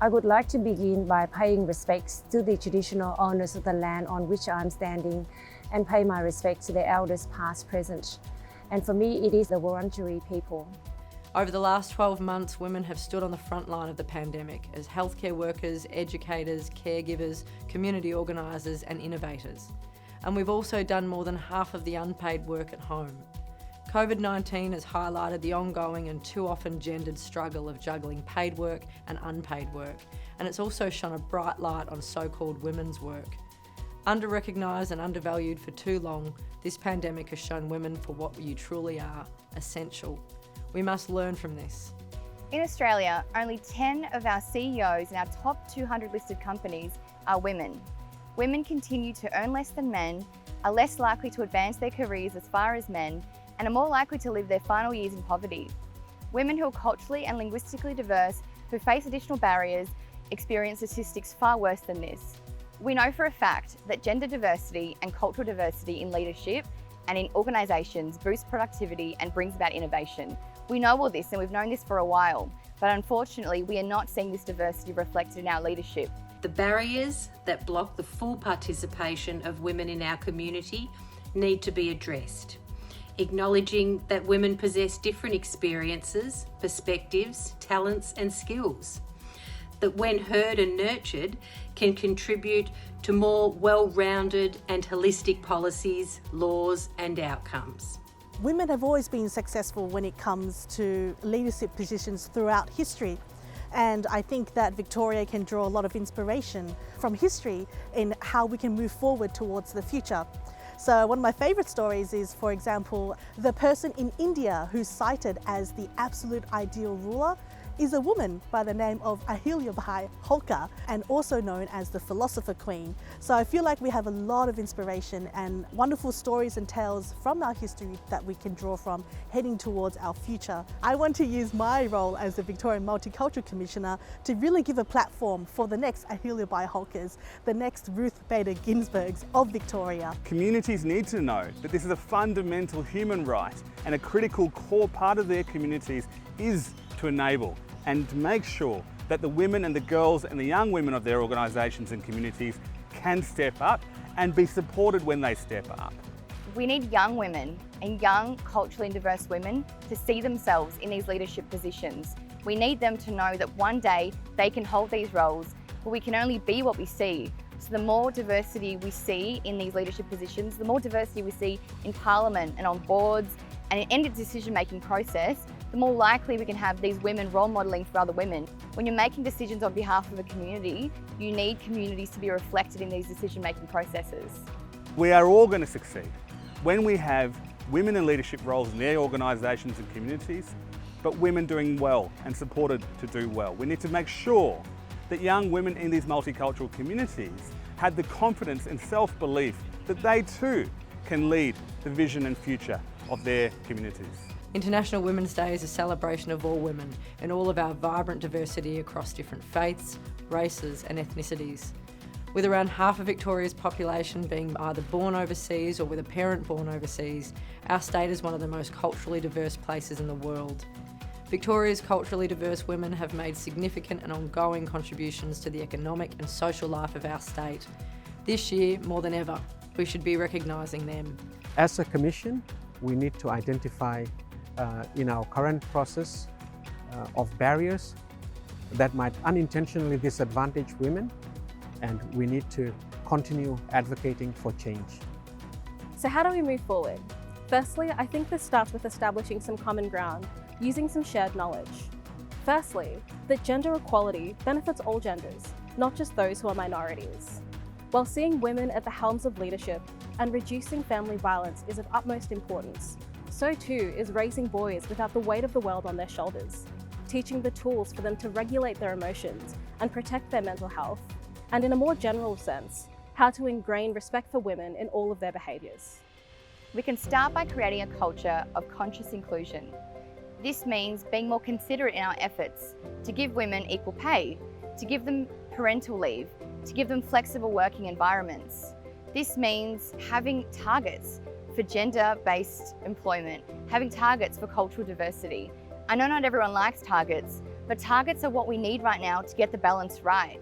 I would like to begin by paying respects to the traditional owners of the land on which I'm standing and pay my respect to the elders past, present. And for me, it is the Wurundjeri people. Over the last 12 months, women have stood on the front line of the pandemic as healthcare workers, educators, caregivers, community organisers and innovators. And we've also done more than half of the unpaid work at home. COVID-19 has highlighted the ongoing and too often gendered struggle of juggling paid work and unpaid work, and it's also shone a bright light on so-called women's work. Under-recognised and undervalued for too long, this pandemic has shown women for what you truly are, essential. We must learn from this. In Australia, only 10 of our CEOs in our top 200 listed companies are women. Women continue to earn less than men, are less likely to advance their careers as far as men, and are more likely to live their final years in poverty. Women who are culturally and linguistically diverse, who face additional barriers, experience statistics far worse than this. We know for a fact that gender diversity and cultural diversity in leadership and in organisations boosts productivity and brings about innovation. We know all this and we've known this for a while, but unfortunately we are not seeing this diversity reflected in our leadership. The barriers that block the full participation of women in our community need to be addressed. Acknowledging that women possess different experiences, perspectives, talents and skills that when heard and nurtured can contribute to more well-rounded and holistic policies, laws and outcomes. Women have always been successful when it comes to leadership positions throughout history. And I think that Victoria can draw a lot of inspiration from history in how we can move forward towards the future. So one of my favourite stories is, for example, the person in India who's cited as the absolute ideal ruler is a woman by the name of Ahilyabai Holkar, and also known as the Philosopher Queen. So I feel like we have a lot of inspiration and wonderful stories and tales from our history that we can draw from heading towards our future. I want to use my role as the Victorian Multicultural Commissioner to really give a platform for the next Ahilyabai Holkars, the next Ruth Bader Ginsburgs of Victoria. Communities need to know that this is a fundamental human right, and a critical core part of their communities is to enable and to make sure that the women and the girls and the young women of their organisations and communities can step up and be supported when they step up. We need young women and young culturally diverse women to see themselves in these leadership positions. We need them to know that one day they can hold these roles, but we can only be what we see. So the more diversity we see in these leadership positions, the more diversity we see in Parliament and on boards and in any decision-making process, the more likely we can have these women role modelling for other women. When you're making decisions on behalf of a community, you need communities to be reflected in these decision-making processes. We are all going to succeed when we have women in leadership roles in their organisations and communities, but women doing well and supported to do well. We need to make sure that young women in these multicultural communities have the confidence and self-belief that they too can lead the vision and future of their communities. International Women's Day is a celebration of all women and all of our vibrant diversity across different faiths, races and ethnicities. With around half of Victoria's population being either born overseas or with a parent born overseas, our state is one of the most culturally diverse places in the world. Victoria's culturally diverse women have made significant and ongoing contributions to the economic and social life of our state. This year, more than ever, we should be recognising them. As a Commission, we need to identify in our current process of barriers that might unintentionally disadvantage women, and we need to continue advocating for change. So how do we move forward? Firstly, I think this starts with establishing some common ground, using some shared knowledge. Firstly, that gender equality benefits all genders, not just those who are minorities. While seeing women at the helms of leadership and reducing family violence is of utmost importance, so too is raising boys without the weight of the world on their shoulders, teaching the tools for them to regulate their emotions and protect their mental health, and in a more general sense, how to ingrain respect for women in all of their behaviours. We can start by creating a culture of conscious inclusion. This means being more considerate in our efforts to give women equal pay, to give them parental leave, to give them flexible working environments. This means having targets for gender-based employment, having targets for cultural diversity. I know not everyone likes targets, but targets are what we need right now to get the balance right.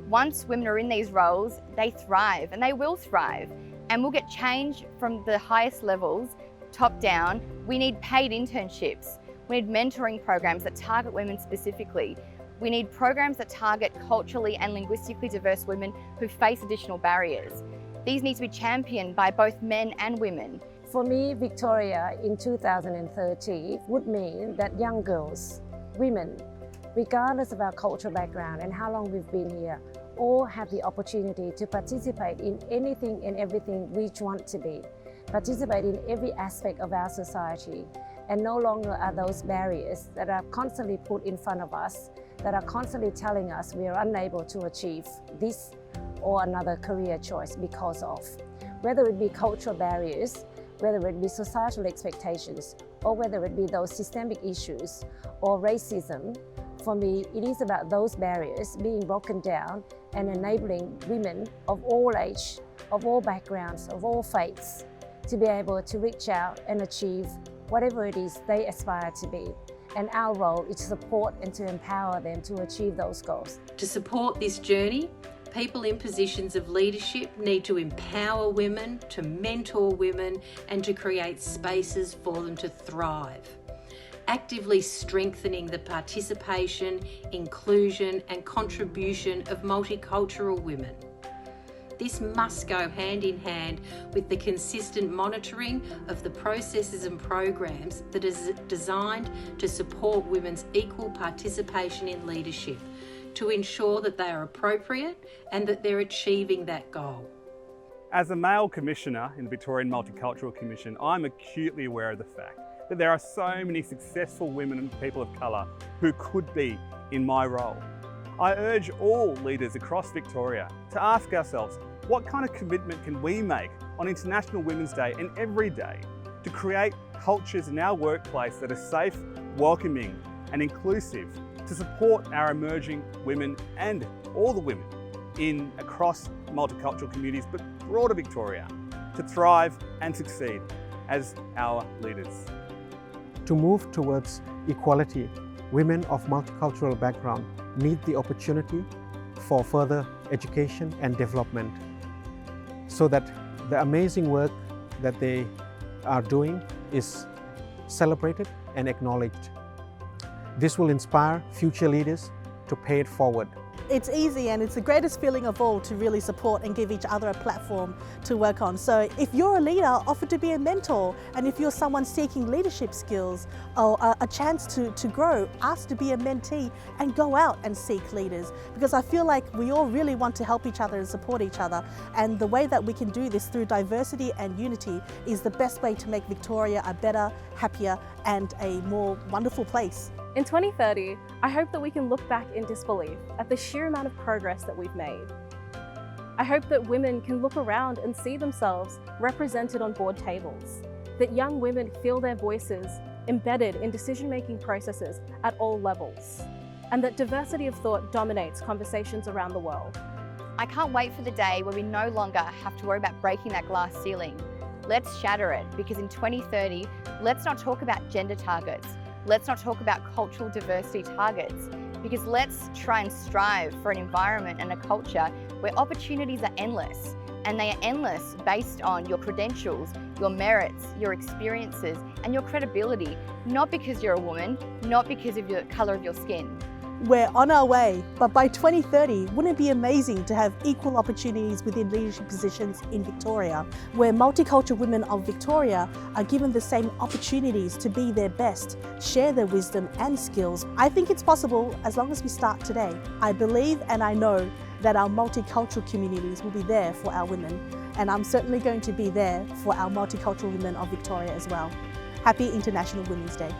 Once women are in these roles, they thrive, and they will thrive, and we'll get change from the highest levels, top down. We need paid internships. We need mentoring programs that target women specifically. We need programs that target culturally and linguistically diverse women who face additional barriers. These need to be championed by both men and women. For me, Victoria in 2030 would mean that young girls, women, regardless of our cultural background and how long we've been here, all have the opportunity to participate in anything and everything we want to be, participate in every aspect of our society, and no longer are those barriers that are constantly put in front of us, that are constantly telling us we are unable to achieve this or another career choice because of. Whether it be cultural barriers, whether it be societal expectations, or whether it be those systemic issues or racism, for me, it is about those barriers being broken down and enabling women of all age, of all backgrounds, of all faiths, to be able to reach out and achieve whatever it is they aspire to be. And our role is to support and to empower them to achieve those goals. To support this journey, people in positions of leadership need to empower women, to mentor women, and to create spaces for them to thrive. Actively strengthening the participation, inclusion, and contribution of multicultural women. This must go hand in hand with the consistent monitoring of the processes and programs that is designed to support women's equal participation in leadership, to ensure that they are appropriate and that they're achieving that goal. As a male commissioner in the Victorian Multicultural Commission, I'm acutely aware of the fact that there are so many successful women and people of colour who could be in my role. I urge all leaders across Victoria to ask ourselves, what kind of commitment can we make on International Women's Day and every day to create cultures in our workplace that are safe, welcoming and inclusive, to support our emerging women and all the women across multicultural communities, but broader Victoria, to thrive and succeed as our leaders. To move towards equality, women of multicultural background need the opportunity for further education and development, so that the amazing work that they are doing is celebrated and acknowledged. This will inspire future leaders to pay it forward. It's easy, and it's the greatest feeling of all to really support and give each other a platform to work on. So if you're a leader, offer to be a mentor. And if you're someone seeking leadership skills or a chance to grow, ask to be a mentee and go out and seek leaders. Because I feel like we all really want to help each other and support each other. And the way that we can do this through diversity and unity is the best way to make Victoria a better, happier and a more wonderful place. In 2030, I hope that we can look back in disbelief at the sheer amount of progress that we've made. I hope that women can look around and see themselves represented on board tables, that young women feel their voices embedded in decision-making processes at all levels, and that diversity of thought dominates conversations around the world. I can't wait for the day where we no longer have to worry about breaking that glass ceiling. Let's shatter it, because in 2030, let's not talk about gender targets. Let's not talk about cultural diversity targets, because let's try and strive for an environment and a culture where opportunities are endless, and they are endless based on your credentials, your merits, your experiences, and your credibility, not because you're a woman, not because of the colour of your skin. We're on our way, but by 2030, wouldn't it be amazing to have equal opportunities within leadership positions in Victoria, where multicultural women of Victoria are given the same opportunities to be their best, share their wisdom and skills? I think it's possible as long as we start today. I believe and I know that our multicultural communities will be there for our women, and I'm certainly going to be there for our multicultural women of Victoria as well. Happy International Women's Day.